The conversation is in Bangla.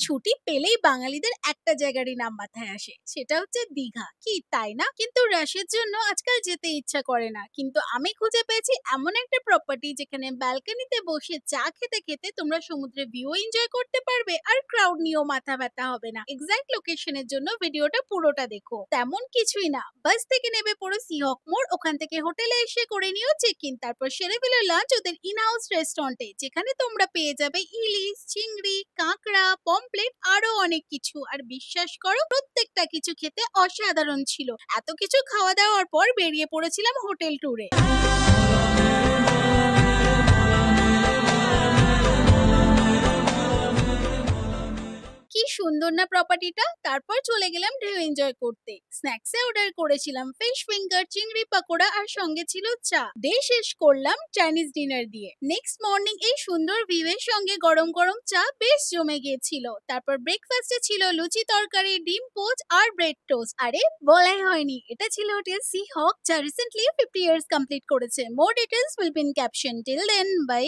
ছুটি পেলেই বাঙালিদের একটা জায়গারই নাম মাথায় আসে, সেটা হচ্ছে দীঘা। কি তাই না? কিন্তু রাশের জন্য আজকাল যেতে ইচ্ছা করে না, কিন্তু আমি খুঁজে পেয়েছি এমন একটা প্রপার্টি যেখানে ব্যালকনিতে বসে চা খেতে খেতে তোমরা সমুদ্রের ভিউ এনজয় করতে পারবে আর ক্রাউড নিয়েও মাথা ব্যথা হবে না। এক্সাক্ট লোকেশনের জন্য ভিডিওটা পুরোটা দেখো। তেমন কিছুই না, বাস থেকে নেমে পড়ো সিহক মোড়, ওখান থেকে হোটেলে এসে করে নিও চেক ইন, তারপর সেরে ফেলো লাঞ্চ ওদের ইন হাউস রেস্টুরেন্টে, যেখানে তোমরা পেয়ে যাবে ইলিশ, চিংড়ি, কাঁকড়া, পমপ্লেট আরো অনেক কিছু। আর বিশ্বাস করো, প্রত্যেকটা কিছু খেতে অসাধারণ ছিল। এত কিছু খাওয়া দাওয়ার পর বেরিয়ে পড়েছিলাম হোটেল ট্যুরে। কি সুন্দর না প্রপার্টিটা! তারপর চলে গেলাম ঢেউ এনজয় করতে। স্ন্যাক্সে অর্ডার করেছিলাম ফিশ ফিঙ্গার, চিংড়ি পাকোড়া আর সঙ্গে ছিল চা। ডে শেষ করলাম চাইনিজ ডিনার দিয়ে। নেক্সট মর্নিং এই সুন্দর ভিউ এর সঙ্গে গরম গরম চা বেশ জমে গিয়েছিল। তারপর ব্রেকফাস্টে ছিল লুচি তরকারি, ডিম পোচ আর ব্রেড টোস্ট। আরে বলাই হয়নি, এটা ছিল হোটেল সি হক, যা রিসেন্টলি 50 ইয়ার্স কমপ্লিট করেছে। More details will be in caption. Till then, by.